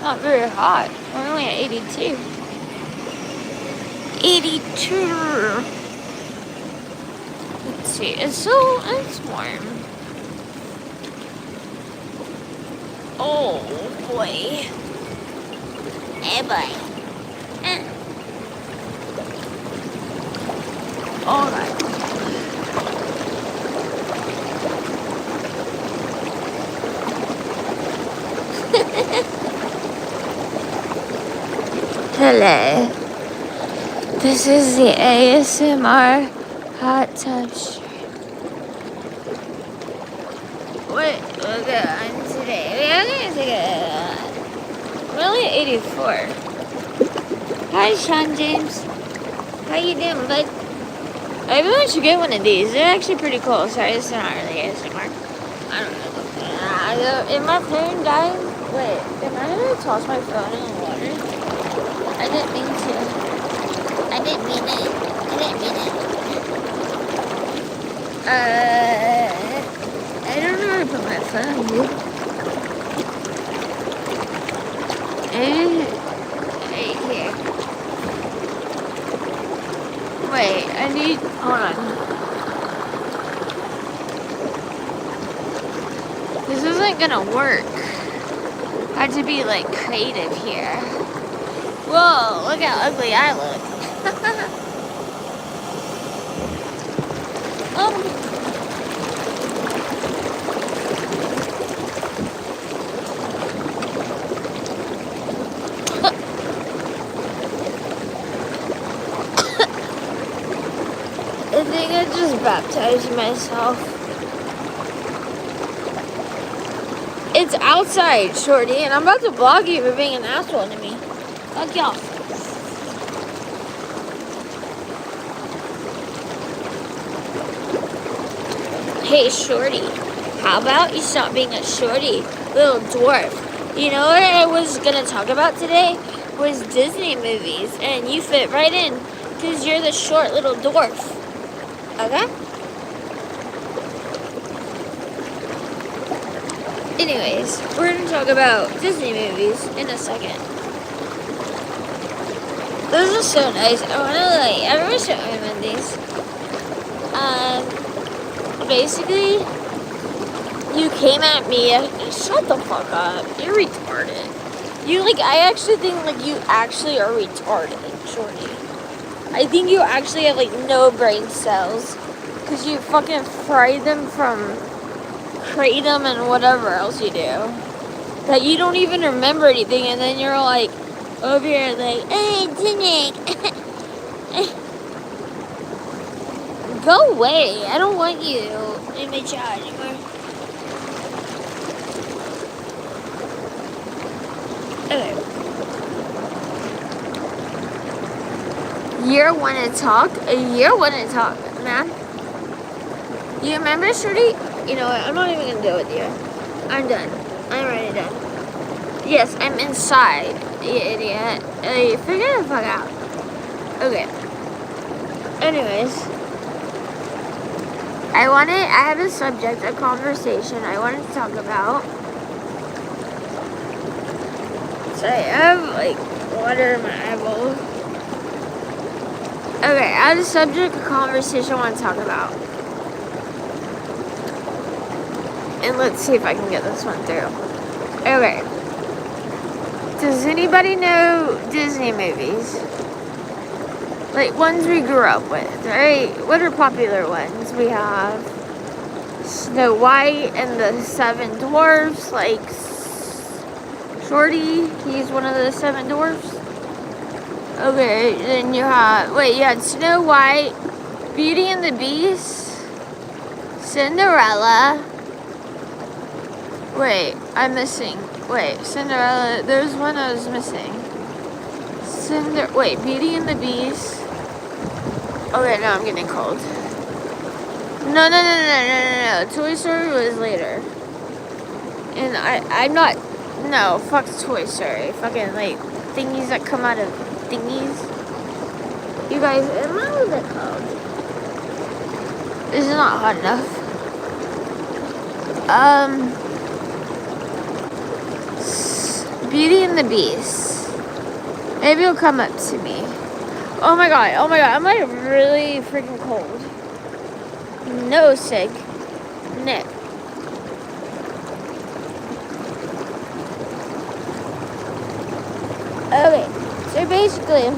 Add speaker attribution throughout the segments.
Speaker 1: Not very hot. We're only at 82. 82. Let's see. It's warm. Oh boy. Hey boy. Alright. Hello. This is the ASMR hot tub stream. What we're going today? We're going to we're only at 84. Hi, Sean James. How you doing, bud? Everyone should get one of these. They're actually pretty cool. Sorry, it's not really ASMR. I don't know. If my phone died, wait, am I gonna toss my phone in the water? I didn't mean to. I didn't mean it. I don't know where to put my phone, dude. Right here. Wait, hold on. This isn't gonna work. I have to be like creative here. Whoa, look how ugly I look. I think I just baptized myself. It's outside, Shorty, and I'm about to vlog you for being an asshole to me. Fuck y'all. Hey, Shorty, how about you stop being a shorty, little dwarf? You know what I was gonna talk about today was Disney movies, and you fit right in, because you're the short little dwarf. Okay? Anyways, we're gonna talk about Disney movies in a second. This is so nice. I wish I remember these. Basically, you came at me. Shut the fuck up. You're retarded. I actually think, you actually are retarded, Shorty. I think you actually have, no brain cells. Because you fucking fry them from kratom and whatever else you do. That you don't even remember anything, and then you're over here Tunic. Go away. I don't want you in my chat anymore. Okay. Year one to talk, man. You remember, Shorty? You know what? I'm not even gonna deal with you. I'm done. I'm already done. Yes, I'm inside, you idiot. Hey, figure the fuck out. Okay. Anyways, I have a subject, a conversation I wanted to talk about. So I have, water in my eyeball. Okay, I have a subject, a conversation I want to talk about. And let's see if I can get this one through. Okay. Does anybody know Disney movies? Ones we grew up with, right? What are popular ones? We have Snow White and the Seven Dwarfs, Shorty, he's one of the Seven Dwarfs. Okay, then you had Snow White, Beauty and the Beast, Cinderella. Wait, I'm missing. Wait, Cinderella, there's one I was missing. Beauty and the Beast. Okay, now I'm getting cold. No. Toy Story was later. And I'm not, no, fuck Toy Story. Fucking, thingies that come out of thingies. You guys, am I a little bit cold? This is not hot enough. Beauty and the Beast. Maybe it'll come up to me. Oh my god, I'm like really freaking cold. No sick. Nick. Okay, so basically,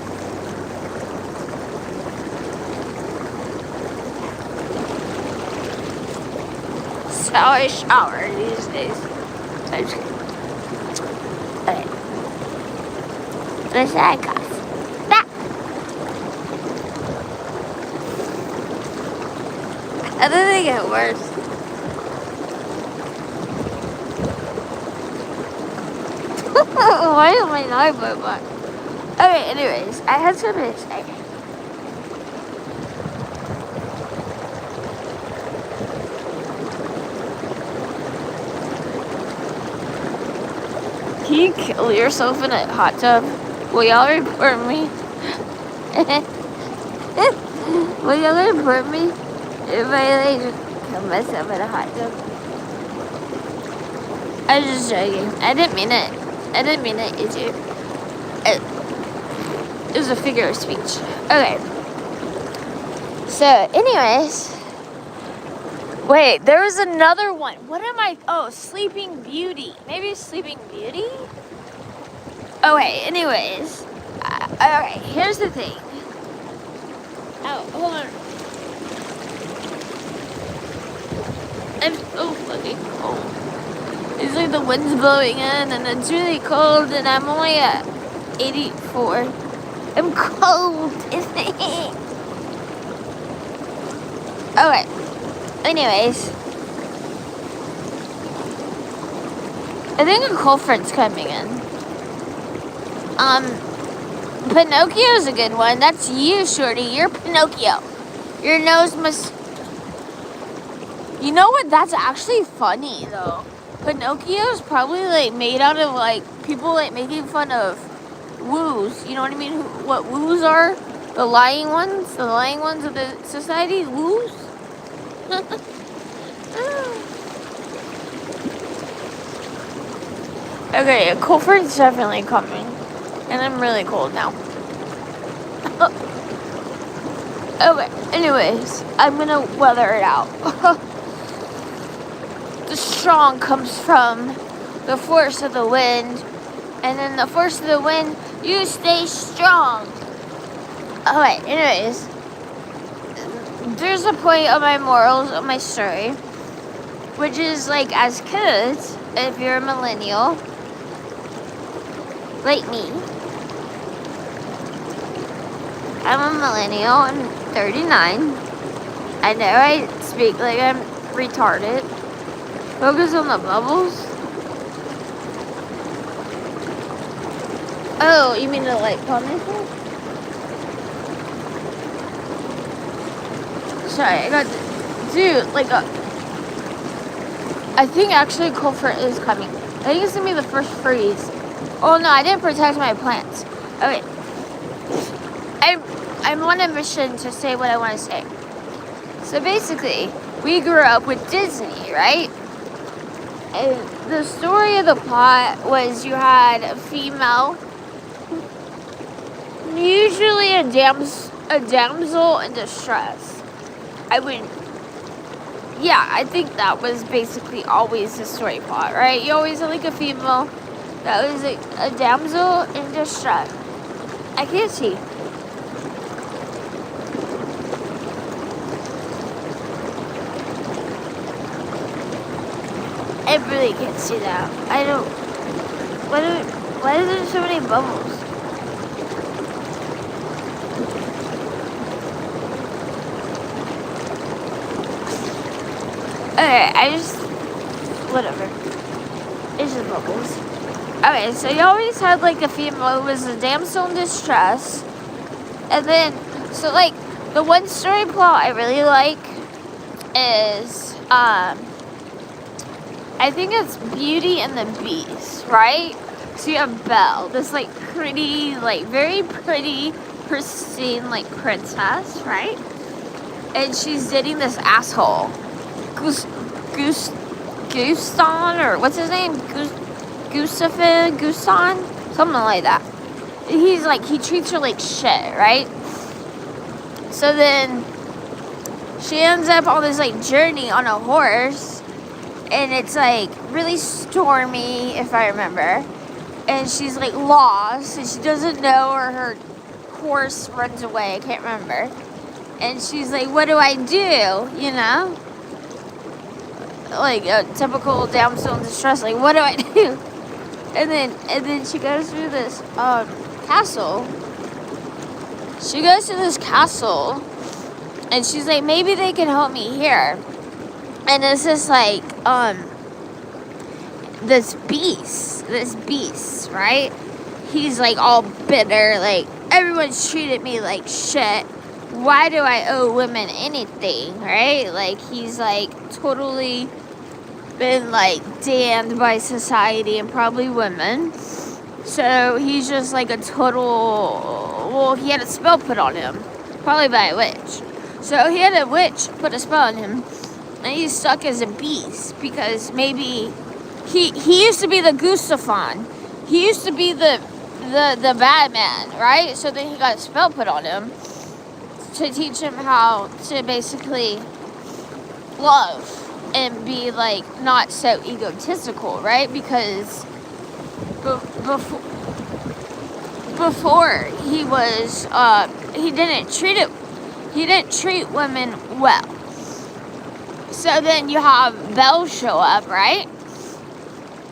Speaker 1: that's how I shower these days. I'm just kidding. Okay. This I got. That. I think they get worse. Why am I not my butt? Okay, anyways, I had something to say. Can you kill yourself in a hot tub? Will y'all report me? Will y'all report me if I like kill myself in a hot tub? I was just joking. I didn't mean it. YouTube. It was a figure of speech. Okay. So, anyways. Wait, there was another one. What am I? Oh, Sleeping Beauty. Maybe Sleeping Beauty? Okay, anyways. Alright, here's the thing. Oh, hold on. I'm so fucking cold. It's like the wind's blowing in and it's really cold and I'm only at 84. I'm cold, isn't it? Okay. Anyways. I think a cold front's coming in. Pinocchio's a good one. That's you, Shorty. You're Pinocchio. Your nose must... You know what? That's actually funny, though. Pinocchio's probably, like, made out of, like, people, like, making fun of woos. You know what I mean? What woos are? The lying ones? The lying ones of the society? Woos? Okay, a cold front's definitely coming. And I'm really cold now. Okay, anyways, I'm gonna weather it out. The strong comes from the force of the wind, and then the force of the wind, you stay strong. Alright, anyways, there's a point of my morals of my story, which is like as kids, if you're a millennial, like me, I'm a millennial, I'm 39. I know I speak like I'm retarded. Focus on the bubbles. Oh, you mean the like comment? Sorry, I got dude, like I think actually cold front is coming. I think it's gonna be the first freeze. Oh no, I didn't protect my plants. Okay. I'm on a mission to say what I want to say. So basically, we grew up with Disney, right? And the story of the plot was you had a female, usually a damsel in distress. I think that was basically always the story plot, right? You always had like a female that was a damsel in distress. I can't see. I really can't see that. I don't. Why are there so many bubbles? Okay, whatever. It's just bubbles. Okay, so you always had like a female who was a damsel in distress. And then, so like, the one story plot I really like is, I think it's Beauty and the Beast, right? So you have Belle, this like pretty, like very pretty, pristine like princess, right? And she's dating this asshole, Gaston, or what's his name? Gusan, something like that. He's like, he treats her like shit, right? So then she ends up on this like journey on a horse, and it's like really stormy, if I remember. And she's like lost, and she doesn't know, or her horse runs away. I can't remember. And she's like, what do I do? You know? Like a typical damsel in distress, like, what do I do? And then she goes through this castle. She goes to this castle, and she's like, maybe they can help me here. And it's just like this beast, right? He's like all bitter, like, everyone's treated me like shit. Why do I owe women anything, right? Like, he's like totally been like damned by society and probably women. So he's just like a total, well, he had a spell put on him, probably by a witch. So he had a witch put a spell on him, and he's stuck as a beast because maybe he used to be the Gustafon. He used to be the bad man, right? So then he got a spell put on him to teach him how to basically love and be like not so egotistical, right? Because before he was he didn't treat women well. So then you have Belle show up, right?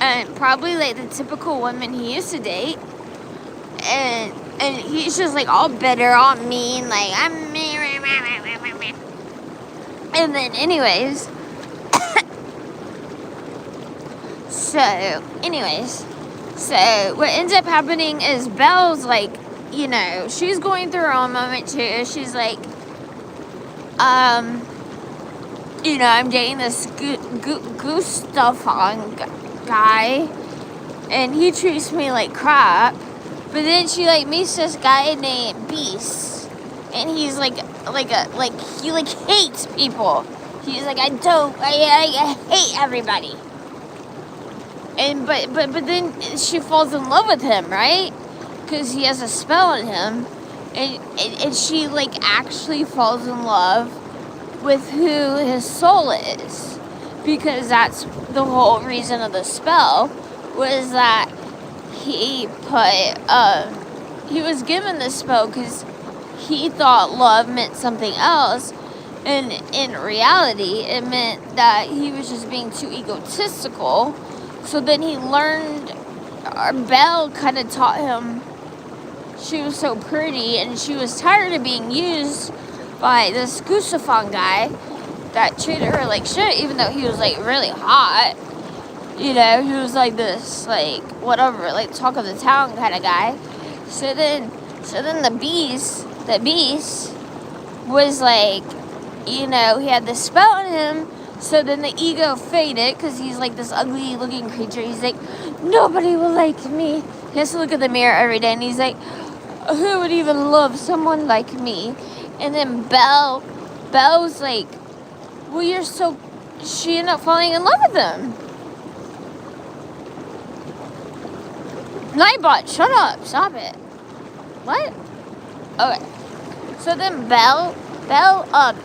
Speaker 1: And probably like the typical woman he used to date, and he's just like all bitter, all mean, like I'm me. And then anyways, so what ends up happening is Belle's like, you know, she's going through her own moment too. She's like, you know, I'm dating this Gustafon guy, and he treats me like crap. But then she like meets this guy named Beast, and he's like he like hates people. He's like, I hate everybody. And but then she falls in love with him, right? Because he has a spell on him, and she like actually falls in love with who his soul is, because that's the whole reason of the spell, was that he was given this spell because he thought love meant something else, and in reality it meant that he was just being too egotistical. So then he learned, Belle kind of taught him, she was so pretty, and she was tired of being used by this Gustafon guy that treated her like shit, even though he was like really hot. You know, he was like this, like, whatever, like talk of the town kind of guy. So then the beast was like, you know, he had this spell on him. So then the ego faded, because he's like this ugly looking creature. He's like, nobody will like me. He has to look in the mirror every day, and he's like, who would even love someone like me? And then Belle's like, well, you're so, she ended up falling in love with him. Nightbot, shut up, stop it. What? Okay. So then Belle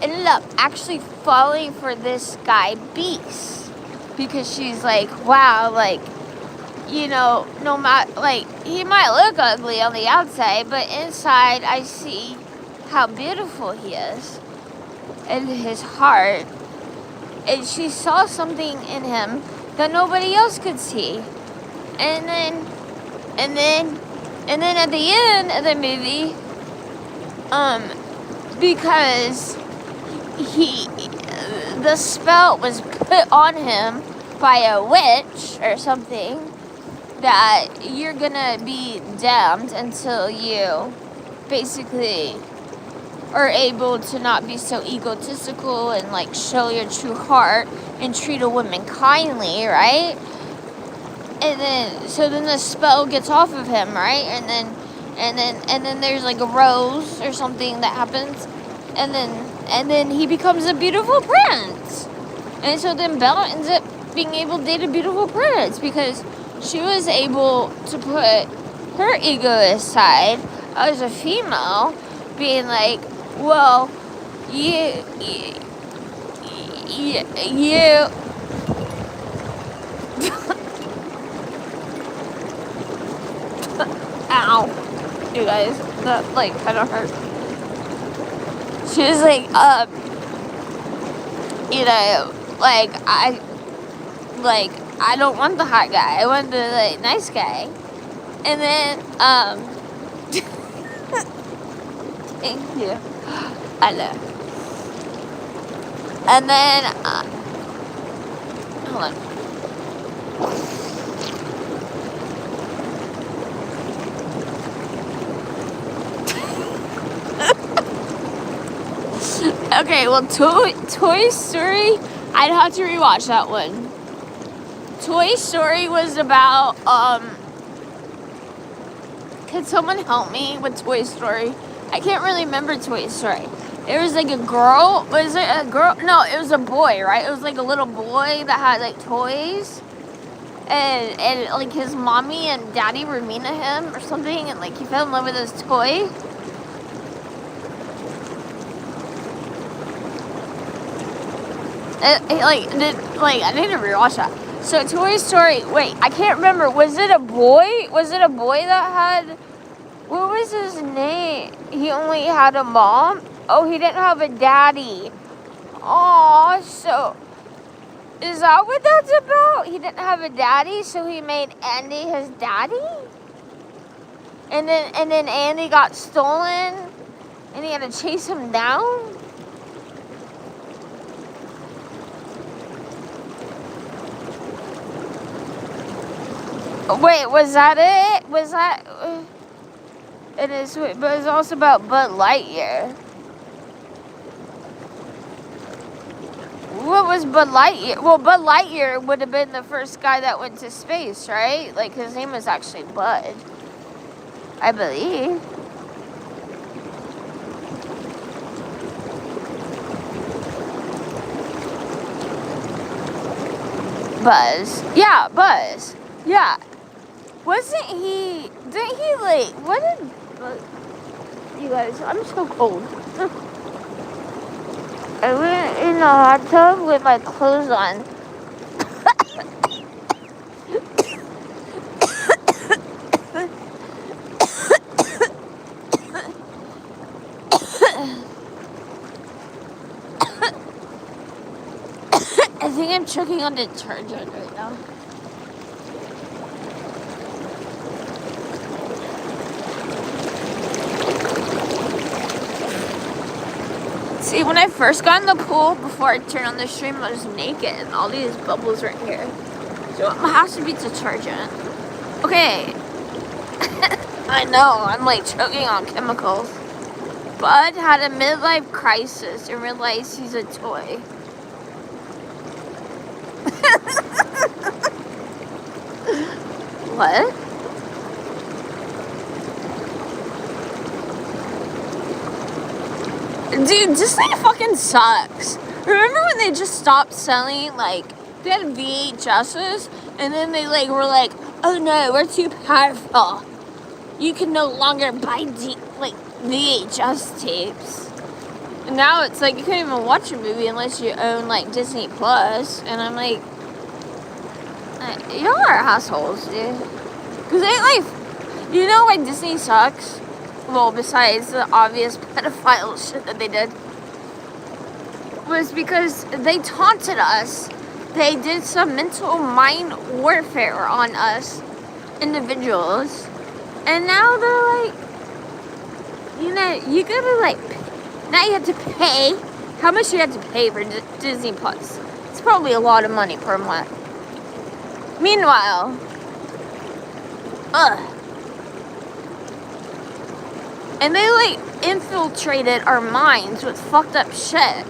Speaker 1: ended up actually falling for this guy Beast, because she's like, wow, like, you know, no matter, like, he might look ugly on the outside, but inside I see how beautiful he is and his heart. And she saw something in him that nobody else could see. And then at the end of the movie, because the spell was put on him by a witch or something, that you're gonna be damned until you basically are able to not be so egotistical and like show your true heart and treat a woman kindly, right? And then so then the spell gets off of him, right? And then there's like a rose or something that happens, and then he becomes a beautiful prince. And so then Bella ends up being able to date a beautiful prince, because she was able to put her ego aside as a female, being like, well, you ow, you guys, that like kind of hurt. She was like, you know, like I don't want the hot guy, I want the like nice guy. And then thank you, I know. And then hold on. Okay, well, Toy Story, I'd have to rewatch that one. Toy Story was about, can someone help me with Toy Story? I can't really remember Toy Story. It was like a girl, was it a girl? No, it was a boy, right? It was like a little boy that had like toys. And like his mommy and daddy were mean to him or something, and like he fell in love with his toy. I need to rewatch that. So Toy Story, wait, I can't remember. Was it a boy? Was it a boy that had, what was his name? He only had a mom? Oh, he didn't have a daddy. Aw, so is that what that's about? He didn't have a daddy, so he made Andy his daddy? And then Andy got stolen and he had to chase him down? Wait, was that it? Was that... It is, but it's also about Buzz Lightyear. What was Buzz Lightyear? Well, Buzz Lightyear would have been the first guy that went to space, right? Like, his name was actually Bud, I believe. Buzz. Yeah, Buzz. Yeah. Wasn't he... Didn't he, like... What did... You guys, I'm so cold. I went in the hot tub with my clothes on. I think I'm choking on detergent right now. See, when I first got in the pool, before I turned on the stream, I was naked, and all these bubbles right here. So it has to be detergent. Okay. I know, I'm like choking on chemicals. Bud had a midlife crisis and realized he's a toy. What? Dude, Disney fucking sucks. Remember when they just stopped selling, like, they had VHSs, and then they, like, were like, oh no, we're too powerful. You can no longer buy, VHS tapes. And now it's like, you can't even watch a movie unless you own, like, Disney Plus. And I'm like, y'all are assholes, dude. Because they, like, you know why Disney sucks? Well, besides the obvious pedophile shit that they did, was because they taunted us. They did some mental mind warfare on us individuals. And now they're like, you know, you gotta like, now you have to pay. How much do you have to pay for Disney Plus? It's probably a lot of money per month. Meanwhile, and they, like, infiltrated our minds with fucked up shit.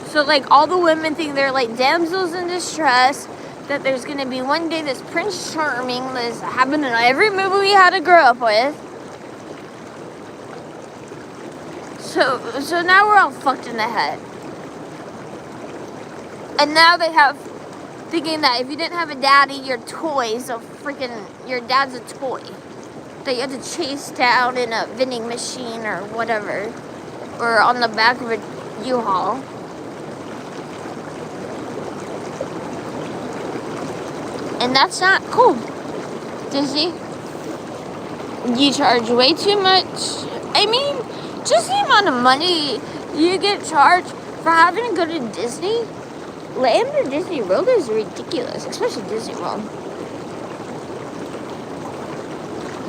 Speaker 1: So, like, all the women think they're, like, damsels in distress, that there's gonna be one day this Prince Charming that's happened in every movie we had to grow up with. So now we're all fucked in the head. And now they have thinking that if you didn't have a daddy, your your dad's a toy that you had to chase down in a vending machine or whatever, or on the back of a U-Haul. And that's not cool, Disney. You charge way too much. I mean, just the amount of money you get charged for having to go to Disney Land or Disney World is ridiculous, especially Disney World.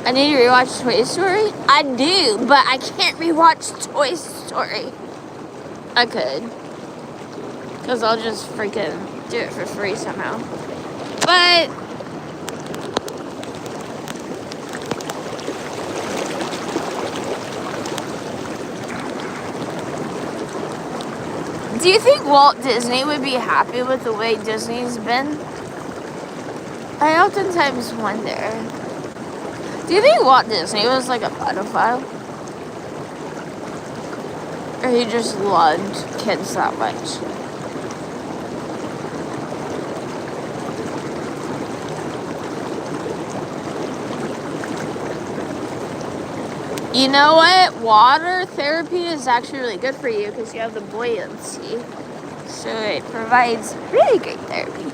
Speaker 1: I need to rewatch Toy Story. I do, but I can't rewatch Toy Story. I could, because I'll just freaking do it for free somehow. But do you think Walt Disney would be happy with the way Disney's been? I oftentimes wonder. Do you think Walt Disney was like a pedophile? Or he just loved kids that much? You know what? Water therapy is actually really good for you because you have the buoyancy. So it provides really great therapy.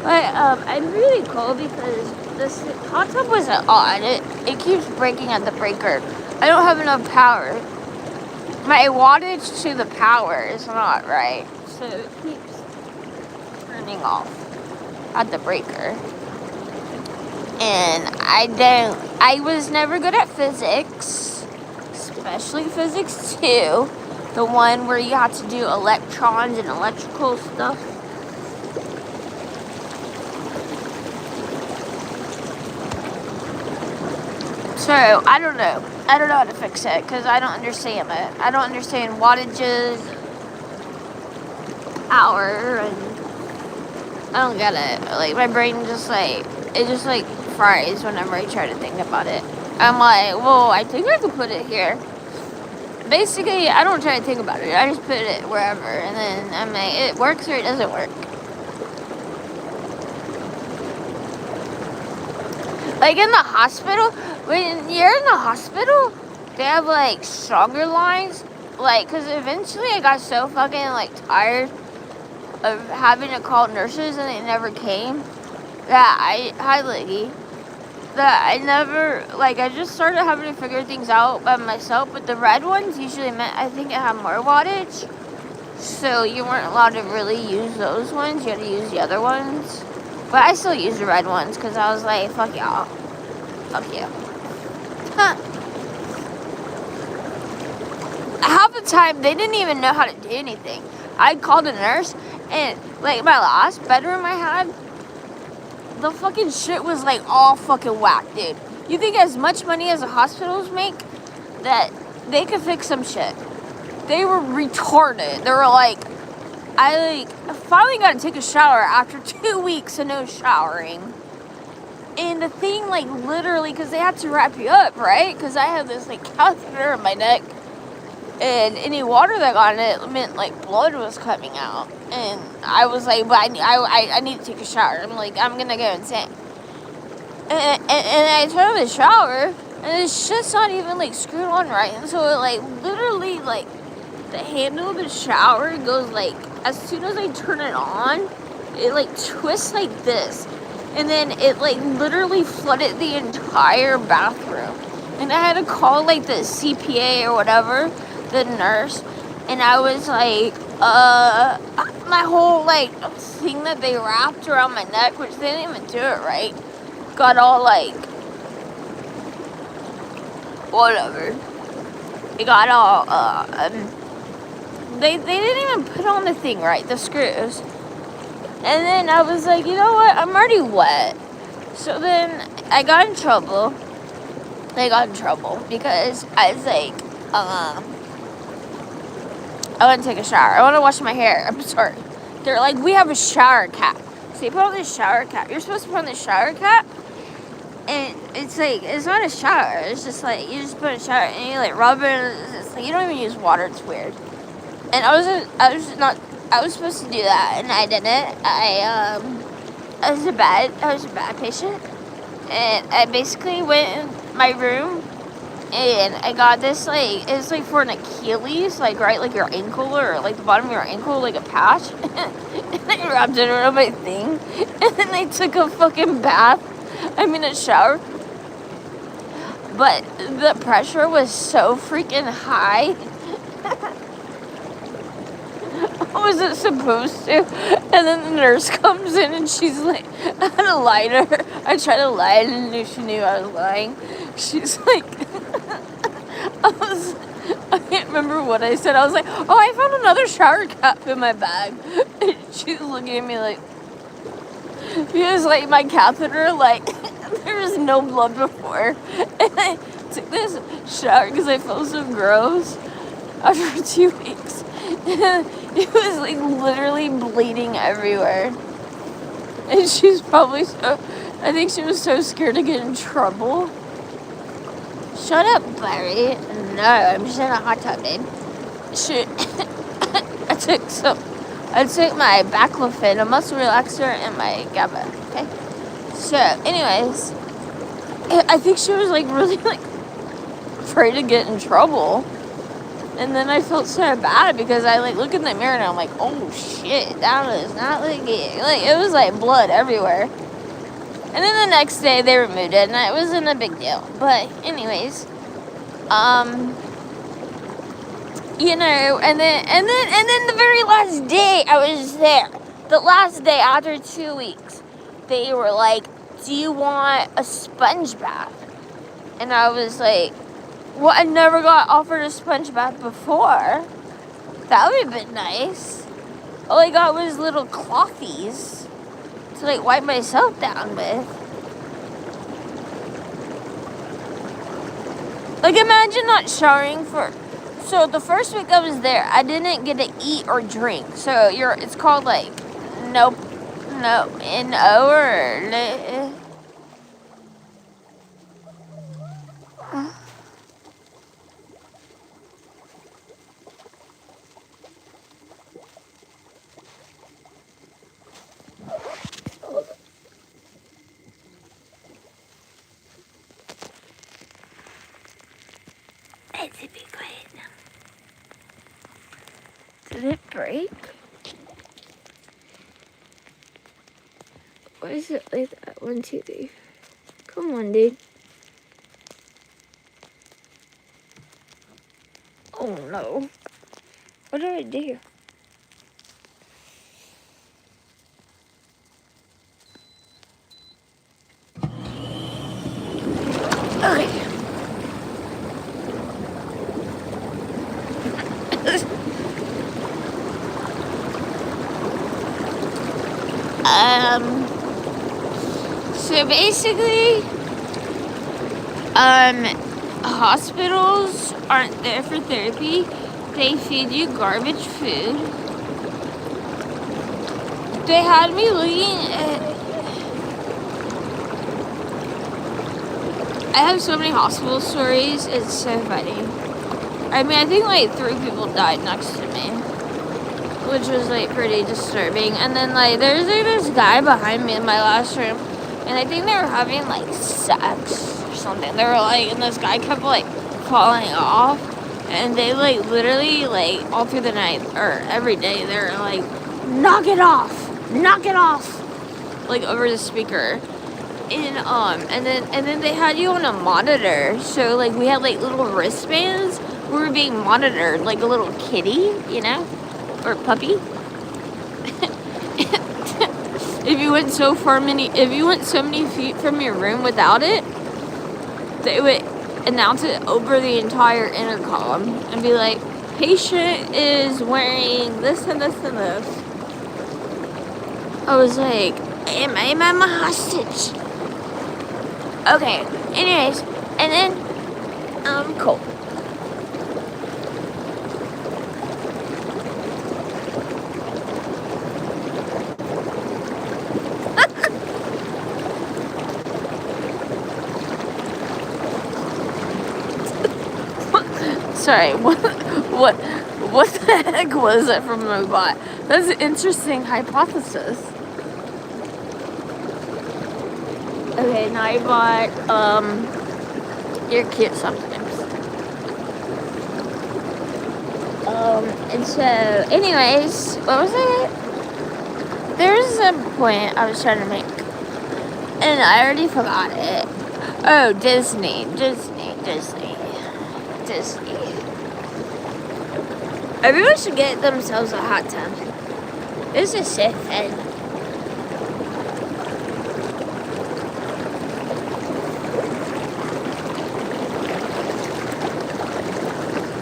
Speaker 1: But I'm really cold because this hot tub wasn't on. It keeps breaking at the breaker. I don't have enough power. My wattage to the power is not right. So it keeps turning off at the breaker. And I was never good at physics, especially physics 2, the one where you have to do electrons and electrical stuff. So, I don't know how to fix it, because I don't understand it. I don't understand wattages, power, and I don't get it. Like, my brain just fries whenever I try to think about it. I'm like, well, I think I could put it here. Basically, I don't try to think about it. I just put it wherever, and then I'm like, it works or it doesn't work. Like in the hospital, when you're in the hospital, they have like stronger lines. Like, because eventually I got so fucking like tired of having to call nurses and they never came that I just started having to figure things out by myself. But the red ones usually meant I think it had more wattage, so you weren't allowed to really use those ones. You had to use the other ones. But I still use the red ones because I was like, fuck y'all. Fuck you. Huh. Half the time, they didn't even know how to do anything. I called a nurse, and, like, my last bedroom I had, the fucking shit was, like, all fucking whack, dude. You think as much money as the hospitals make, that they could fix some shit. They were retarded. They were like, I finally got to take a shower after 2 weeks of no showering. And the thing, like, literally, because they had to wrap you up, right? Because I had this, like, catheter in my neck. And any water that got in it meant, like, blood was coming out. And I was like, but I need to take a shower. I'm like, I'm going to go insane. And I turn on the shower, and it's just not even, like, screwed on right. And so, it, like, literally, like, the handle of the shower goes, like, as soon as I turn it on, it, like, twists like this. And then it, like, literally flooded the entire bathroom. And I had to call, like, the CPA or whatever, the nurse. And I was like, my whole, like, thing that they wrapped around my neck, which they didn't even do it right, got all, like, whatever. It got all, they didn't even put on the thing right, the screws. And then I was like, you know what, I'm already wet. So then I got in trouble. They got in trouble because I was like, I want to take a shower. I want to wash my hair. I'm sorry. They're like, we have a shower cap. So you put on this shower cap. You're supposed to put on this shower cap. And it's like, it's not a shower. It's just like, you just put a shower and you like rub it. And it's like, you don't even use water. It's weird. And I was supposed to do that, and I didn't. I was a bad patient, and I basically went in my room, and I got this, like, it's like for an Achilles, like, right, like your ankle, or like the bottom of your ankle, like a patch, and I wrapped it around my thing, and then I took a fucking bath, a shower, but the pressure was so freaking high. I wasn't supposed to. And then the nurse comes in and she's like, I had to lie to her. I tried to lie and she knew I was lying. She's like, I can't remember what I said. I was like, oh, I found another shower cap in my bag. And she was looking at me like, because like my catheter, like, there was no blood before. And I took this shower because I felt so gross after 2 weeks. It was like literally bleeding everywhere. And she's probably I think she was so scared to get in trouble. Shut up, Barry. No, I'm just in a hot tub, babe. Shit. I took my baclofen, a muscle relaxer, and my GABA, okay? So, anyways, I think she was like really like afraid to get in trouble. And then I felt so bad because I like look in the mirror and I'm like, oh shit, that was not looking good. Like it was like blood everywhere. And then the next day they removed it and it wasn't a big deal. But anyways, you know, and then the very last day I was there, the last day after 2 weeks, they were like, do you want a sponge bath? And I was like, well, I never got offered a sponge bath before. That would have been nice. All I got was little clothies to like wipe myself down with. Like imagine not showering for. So the first week I was there, I didn't get to eat or drink. So it's called like N-O or. Let's be quiet now. Did it break? Why is it like that? 1, 2, 3. Come on, dude. Oh no. What do I do? Okay. So basically, hospitals aren't there for therapy. They feed you garbage food. They had me looking at... I have so many hospital stories. It's so funny. I mean, I think like 3 people died next to me, which was like pretty disturbing. And then like there's like this guy behind me in my last room, and I think they were having like sex or something. They were like, and this guy kept like falling off, and they like literally like all through the night or every day they're like, knock it off, like over the speaker. And then they had you on a monitor, so like we had like little wristbands. We were being monitored like a little kitty, you know, or puppy. If you went so many feet from your room without it, they would announce it over the entire intercom and be like, patient is wearing this and this and this. I was like, I'm a hostage. Okay, anyways, and then, cool. Sorry, what the heck was that from Robot? That's an interesting hypothesis. Okay, now I bought, you're cute sometimes. And so, anyways, what was it? There's a point I was trying to make, and I already forgot it. Oh, Disney. Everyone should get themselves a hot tub. This is so fun.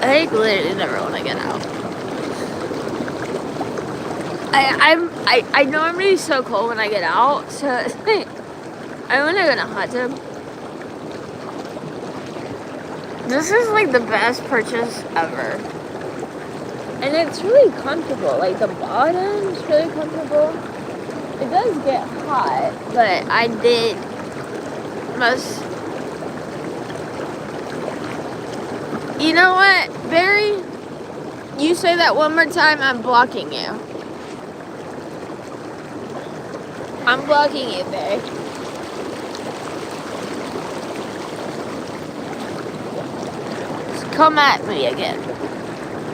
Speaker 1: I literally never want to get out. I know I'm really so cold when I get out, so I want to go in a hot tub. This is like the best purchase ever. And it's really comfortable. Like the bottom's really comfortable. It does get hot, but I did most. You know what, Barry? You say that one more time, I'm blocking you. I'm blocking you, Barry. Just come at me again.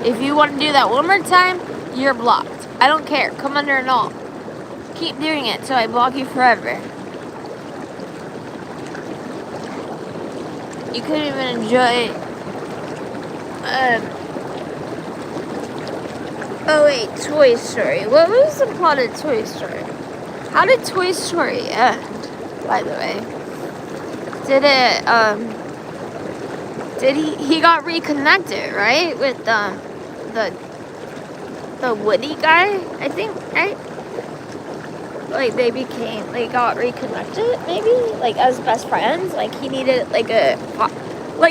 Speaker 1: If you want to do that one more time, you're blocked. I don't care. Come under and all. Keep doing it so I block you forever. You couldn't even enjoy. Oh wait, Toy Story. What was the plot of Toy Story? How did Toy Story end, by the way? Did it, he got reconnected, right? With, the Woody guy, I think, right? Like, they got reconnected, maybe? Like, as best friends? Like, he needed,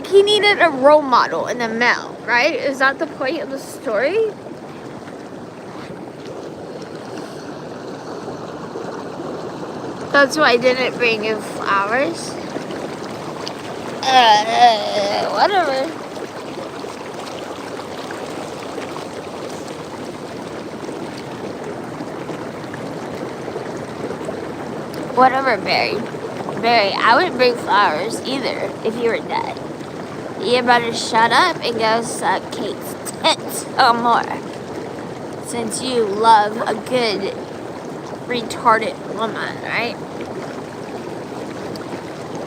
Speaker 1: he needed a role model in a male, right? Is that the point of the story? That's why I didn't bring you flowers. Whatever. Whatever, Barry. Barry, I wouldn't bring flowers either if you were dead. You better shut up and go suck Kate's tits or more. Since you love a good retarded woman, right?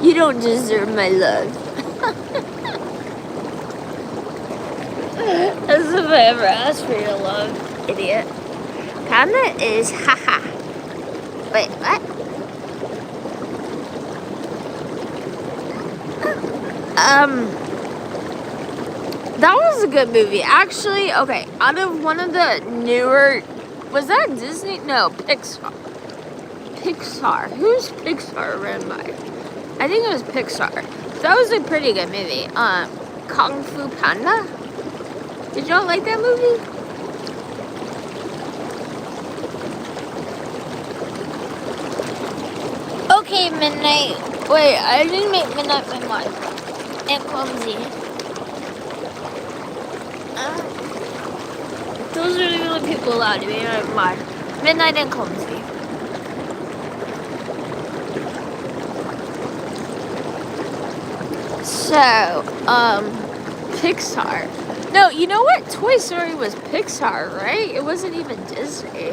Speaker 1: You don't deserve my love. As if I ever asked for your love, idiot. Kinda is, haha. Wait, what? That was a good movie. Actually, okay, out of one of the newer, was that Disney? No, Pixar. Who's Pixar ran by? I think it was Pixar. That was a pretty good movie. Kung Fu Panda? Did y'all like that movie? Okay, Midnight. Wait, I didn't make Midnight my mind. And Clumsy. Those are the only people allowed to be in my mind. Midnight and Clumsy. So, Pixar. No, you know what? Toy Story was Pixar, right? It wasn't even Disney.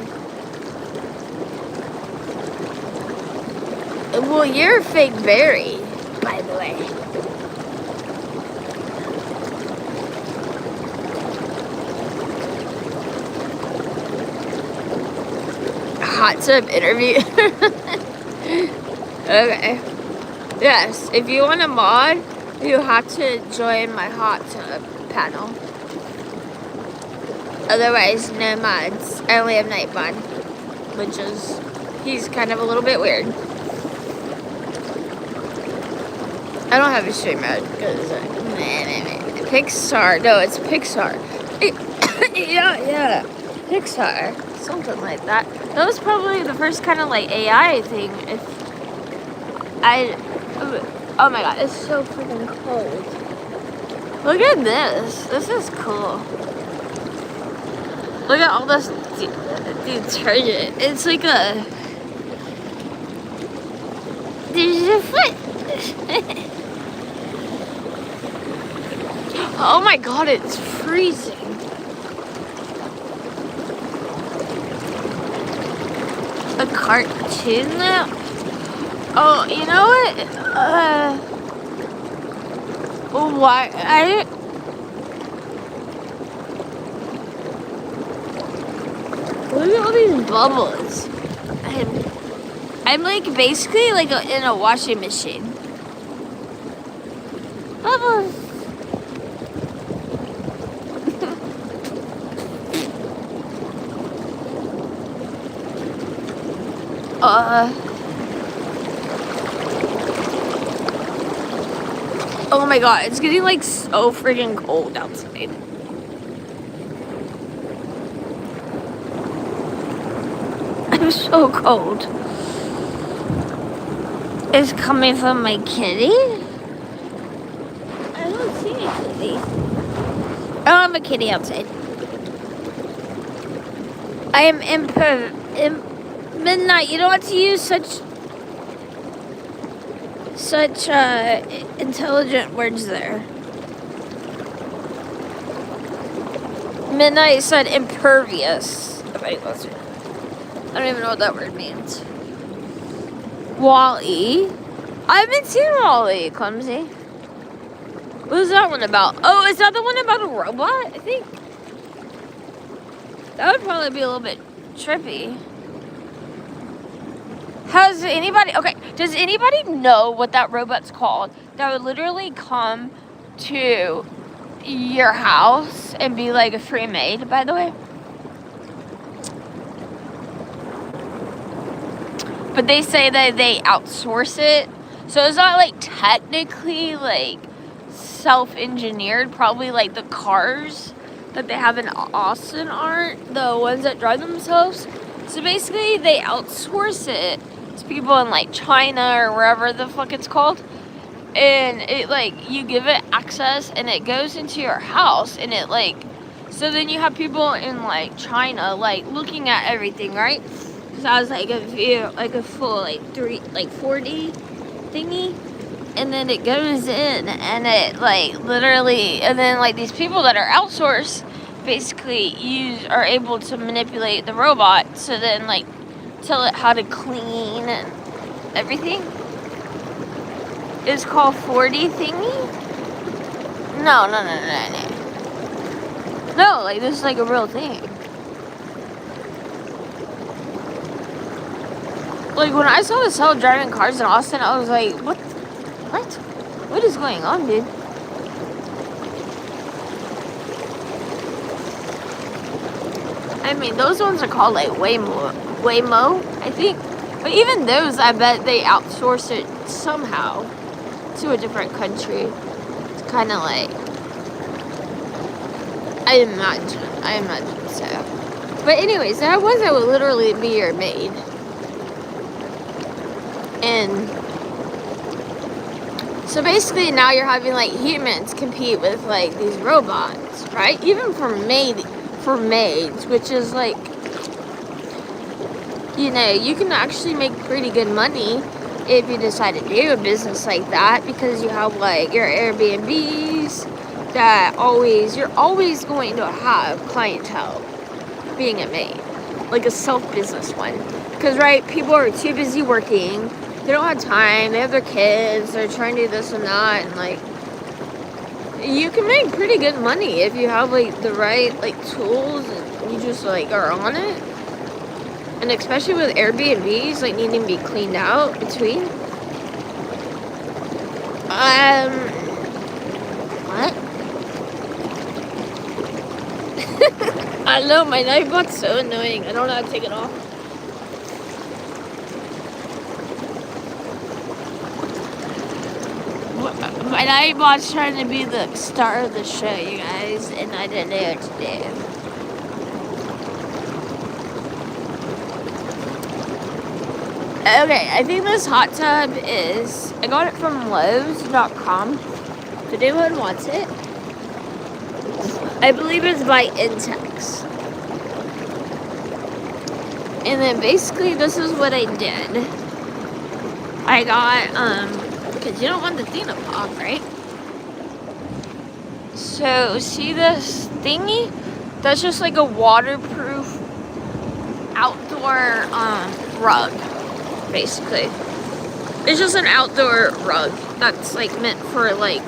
Speaker 1: Well, you're a fake Barry, by the way. Hot tub interview. Okay. Yes, if you want a mod, you have to join my hot tub panel. Otherwise, no mods. I only have night mod, which is, he's kind of a little bit weird. I don't have a stream mode because Pixar. No, it's Pixar. Yeah, Pixar. Something like that. That was probably the first kind of like AI thing. Oh my god, it's so freaking cold. Look at this. This is cool. Look at all this detergent. It's like a There's a foot. Oh my god, it's freezing. A cartoon now? Oh, you know what? Why? Look at all these bubbles. I'm like basically like in a washing machine. Bubbles. Oh my god, it's getting like so freaking cold outside. I'm so cold. It's coming from my kitty? I don't see a kitty. I don't have a kitty outside. I am Midnight. You don't have to use such intelligent words there. Midnight said impervious. I don't even know what that word means. Wall-E. I haven't seen Wall-E, Clumsy. What is that one about? Oh, is that the one about a robot? I think that would probably be a little bit trippy. Does anybody know what that robot's called? That would literally come to your house and be like a free maid, by the way. But they say that they outsource it. So it's not like technically like self-engineered. Probably like the cars that they have in Austin aren't the ones that drive themselves. So basically they outsource it to people in like China or wherever the fuck it's called. And it like, you give it access and it goes into your house and it like, so then you have people in like China like looking at everything, right? Because I was like a view, like a full like 4D thingy. And then it goes in and it like literally, and then like these people that are outsourced basically are able to manipulate the robot, so then like tell it how to clean and everything. It's called 4D thingy? No. No, like this is like a real thing. Like when I saw the self-driving cars in Austin, I was like, what? What is going on, dude? I mean, those ones are called like Waymo, I think. But even those, I bet they outsource it somehow to a different country. It's kind of like, I imagine so. But anyways, that would literally be your maid. And so basically now you're having like humans compete with like these robots, right? Even for maids, which is like, you know, you can actually make pretty good money if you decide to do a business like that, because you have like your Airbnbs that you're always going to have clientele being a maid, like a self-business one. Because, right, people are too busy working. They don't have time. They have their kids. They're trying to do this and that. And, like, you can make pretty good money if you have, like, the right, like, tools and you just, like, are on it. And especially with Airbnbs, like, needing to be cleaned out between. What? I know, my knife bot's so annoying. I don't know how to take it off. My Nightbot's trying to be the star of the show, you guys, and I didn't know what to do. Okay, I think this hot tub I got it from Lowe's.com. If anyone wants it, I believe it's by Intex. And then basically this is what I did. I got, because you don't want the thing to pop, right? So, see this thingy? That's just like a waterproof outdoor, rug, basically. It's just an outdoor rug that's, like, meant for, like,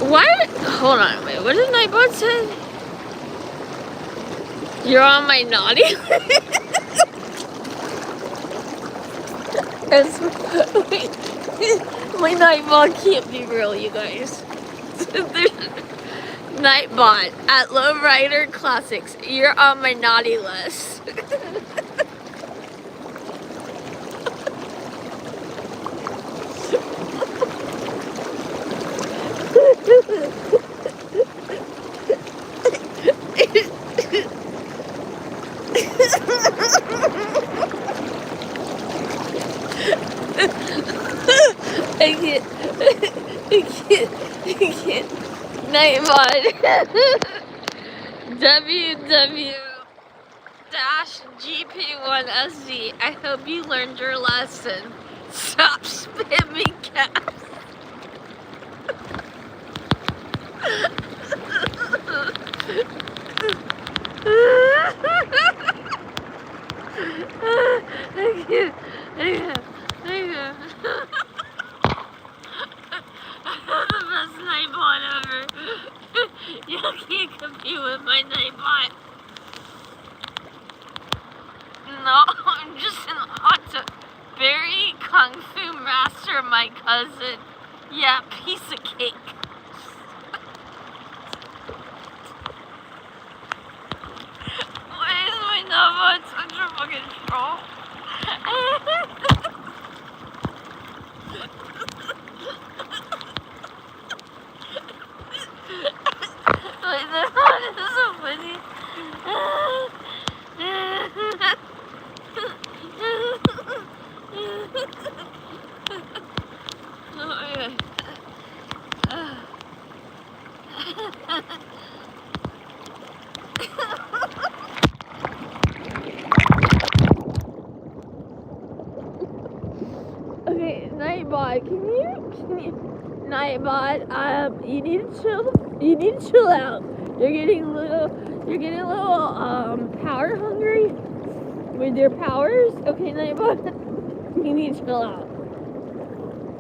Speaker 1: what? Hold on, wait, what did Nightbot say? You're on my naughty list? Wait, my Nightbot can't be real, you guys. Nightbot at Lowrider Classics, you're on my naughty list. I can't. Nightbot. WW-GP1SZ. I hope you learned your lesson. Stop spamming caps. The best Nightbot ever. You can't compete with my Nightbot. No, I'm just an very Kung Fu master, my cousin. Yeah, piece of cake. Why is my Nightbot such a fucking troll? Wait, that is so funny. Okay, Nightbot, can you Nightbot, you need to chill out. You're getting a little power hungry with your powers. Okay, Nightbot, you need to chill out.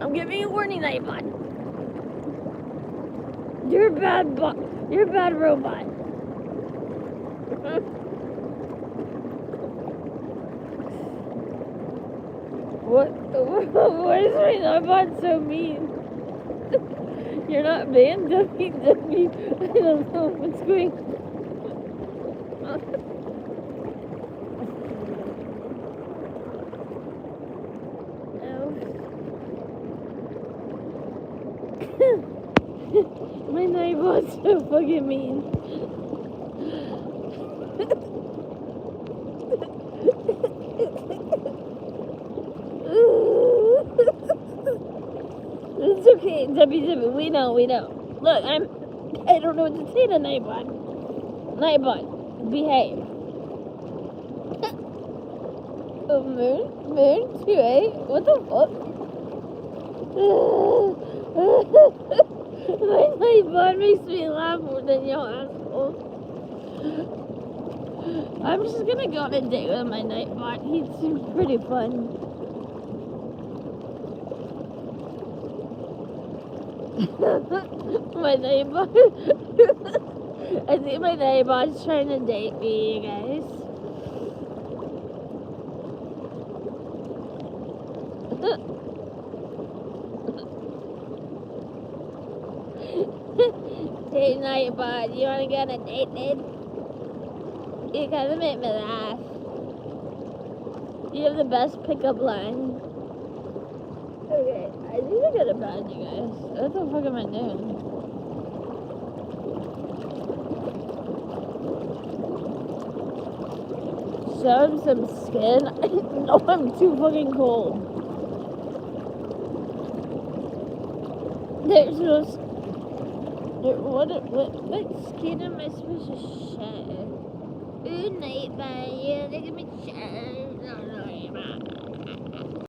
Speaker 1: I'm giving you a warning, Nightbot. You're a bad robot. What is my Nightbot so mean? You're not banned, WW. I don't know what's going on. My Nightbot's so fucking mean. It's okay, WW, we know. Look, I don't know what to say to Nightbot. Nightbot, behave. Oh, moon 2A? What the fuck? My Nightbot makes me laugh more than your asshole. I'm just gonna go on a date with my Nightbot. He seems pretty fun. My Nightbot. I think my Nightbot's trying to date me, you guys. Hey Nightbot, you wanna go on a date, babe? You kinda make me laugh. You have the best pickup line. Okay, I need to go to bed, you guys. What the fuck am I doing? Show him some skin? No, I'm too fucking cold. There's no... What skin am I supposed to show? Ooh, Nightbot, yeah, look at me show.